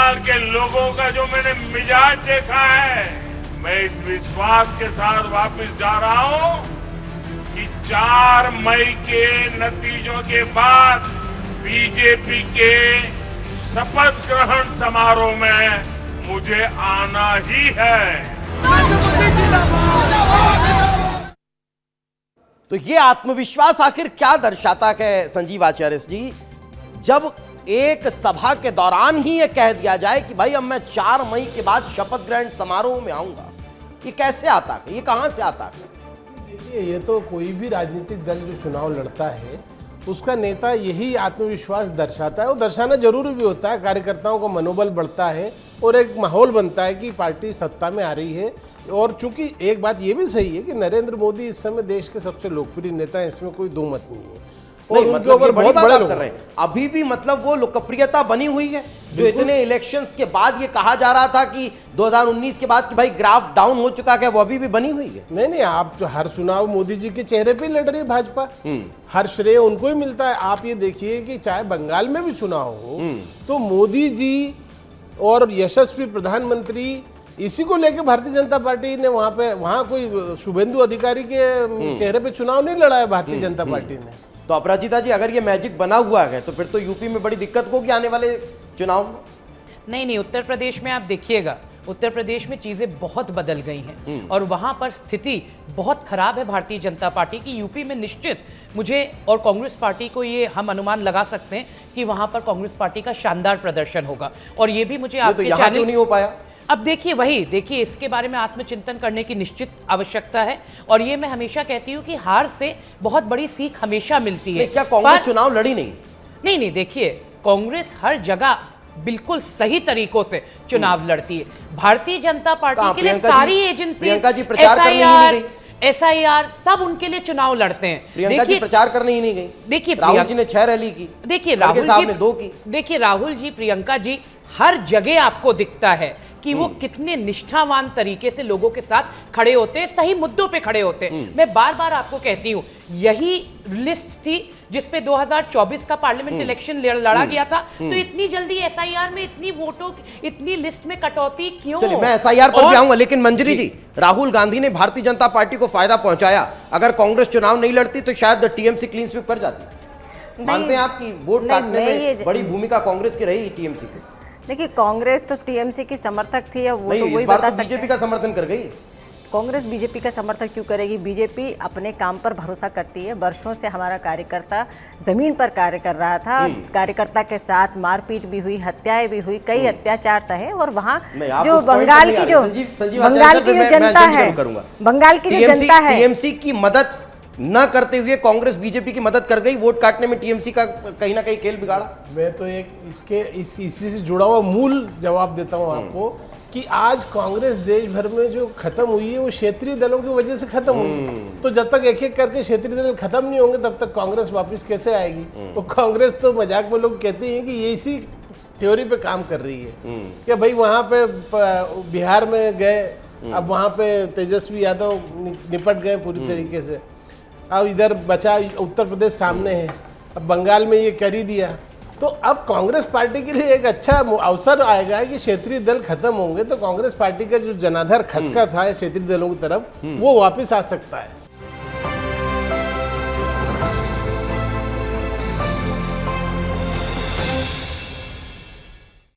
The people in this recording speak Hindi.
बंगाल के लोगों का जो मैंने मिजाज देखा है, मैं इस विश्वास के साथ वापस जा रहा हूं कि 4 मई के नतीजों के बाद बीजेपी के शपथ ग्रहण समारोह में मुझे आना ही है। तो ये आत्मविश्वास आखिर क्या दर्शाता है संजीव आचार्य जी, जब एक सभा के दौरान ही ये कह दिया जाए कि भाई अब मैं 4 मई के बाद शपथ ग्रहण समारोह में आऊंगा। ये कैसे आता है, ये कहां से आता है? देखिए, ये तो कोई भी राजनीतिक दल जो चुनाव लड़ता है उसका नेता यही आत्मविश्वास दर्शाता है। वो दर्शाना जरूरी भी होता है, कार्यकर्ताओं का मनोबल बढ़ता है और एक माहौल बनता है कि पार्टी सत्ता में आ रही है। और चूंकि एक बात ये भी सही है कि नरेंद्र मोदी इस समय देश के सबसे लोकप्रिय नेता हैं, इसमें कोई दो मत नहीं है। और नहीं, मतलब ये बड़ी बात आप कर रहे हैं। अभी भी मतलब वो लोकप्रियता बनी हुई है जो इतने इलेक्शंस के बाद ये कहा जा रहा था कि 2019 के बाद कि भाई ग्राफ डाउन हो चुका है, वो अभी भी बनी हुई है। नहीं, आप जो हर चुनाव मोदी जी के चेहरे पे लड़ रही है भाजपा, हर श्रेय उनको ही मिलता है। आप ये देखिए कि चाहे बंगाल में भी चुनाव हो तो मोदी जी और यशस्वी प्रधानमंत्री, इसी को लेकर भारतीय जनता पार्टी ने वहां कोई शुभेंदु अधिकारी के चेहरे पे चुनाव नहीं लड़ा है भारतीय जनता पार्टी ने। तो अपराजिता जी, अगर ये मैजिक बना हुआ है तो फिर तो यूपी में बड़ी दिक्कत होगी आने वाले चुनाव में। नहीं, उत्तर प्रदेश में आप देखिएगा, उत्तर प्रदेश में चीजें बहुत बदल गई हैं और वहां पर स्थिति बहुत खराब है भारतीय जनता पार्टी की। यूपी में निश्चित मुझे और कांग्रेस पार्टी को ये हम अनुमान लगा सकते हैं कि वहां पर कांग्रेस पार्टी का शानदार प्रदर्शन होगा। और ये भी मुझे आपके चैनल क्यों नहीं हो पाया? अब देखिए इसके बारे में आत्मचिंतन करने की निश्चित आवश्यकता है। और ये मैं हमेशा कहती हूँ कि हार से बहुत बड़ी सीख हमेशा मिलती है। क्या कांग्रेस चुनाव लड़ी नहीं? नहीं, देखिए, कांग्रेस हर जगह बिल्कुल सही तरीकों से चुनाव लड़ती है। भारतीय जनता पार्टी के लिए सारी एजेंसी, SIR सब उनके लिए चुनाव लड़ते हैं। प्रियंका जी प्रचार करने ही नहीं गई। देखिए, राहुल जी ने 6 रैली की, देखिए राहुल साहब ने 2 की। देखिए, राहुल जी, प्रियंका जी, हर जगह आपको दिखता है कि वो कितने निष्ठावान तरीके से लोगों के साथ खड़े होते हैं, सही मुद्दों पे खड़े होते हैं। मैं बार बार आपको कहती हूँ, यही लिस्ट थी जिसपे 2024 का पार्लियामेंट इलेक्शन लड़ा गया था। तो इतनी जल्दी SIR में इतनी वोटों, इतनी लिस्ट में कटौती क्यों? चलिए, मैं SIR पर भी आऊंगा, लेकिन मंजरी जी, राहुल गांधी ने भारतीय जनता पार्टी को फायदा पहुंचाया। अगर कांग्रेस चुनाव नहीं लड़ती तो शायद TMC क्लीन स्वीप कर जाती। मानते हैं आपकी वोट काटने में बड़ी भूमिका कांग्रेस की रही TMC की? देखिए, कांग्रेस तो TMC की समर्थक थी, अब वो तो वही बता सकते हैं। बीजेपी का समर्थन कर गई। कांग्रेस बीजेपी का समर्थन क्यों करेगी? बीजेपी अपने काम पर भरोसा करती है। वर्षों से हमारा कार्यकर्ता जमीन पर कार्य कर रहा था, कार्यकर्ता के साथ मारपीट भी हुई, हत्याएं भी हुई, कई अत्याचार सहे। और वहाँ जो बंगाल की जो जनता है, बंगाल की जो जनता है, TMC की मदद न करते हुए कांग्रेस बीजेपी की मदद कर गई। वोट काटने में TMC का कहीं ना कहीं खेल बिगाड़ा। मैं तो इसी से जुड़ा हुआ मूल जवाब देता हूं आपको कि आज कांग्रेस देश भर में जो खत्म हुई है वो क्षेत्रीय दलों की वजह से खत्म हुई। तो जब तक एक एक करके क्षेत्रीय दल खत्म नहीं होंगे तब तक कांग्रेस वापस कैसे आएगी? तो कांग्रेस तो मजाक में लोग कहते हैं कि ये इसी थ्योरी पे काम कर रही है कि भाई वहाँ पे बिहार में गए, अब वहाँ पे तेजस्वी यादव निपट गए पूरी तरीके से, अब इधर बचा उत्तर प्रदेश सामने है, अब बंगाल में ये कर ही दिया। तो अब कांग्रेस पार्टी के लिए एक अच्छा अवसर आएगा कि क्षेत्रीय दल खत्म होंगे तो कांग्रेस पार्टी का जो जनाधार खसका था क्षेत्रीय दलों की तरफ वो वापस आ सकता है।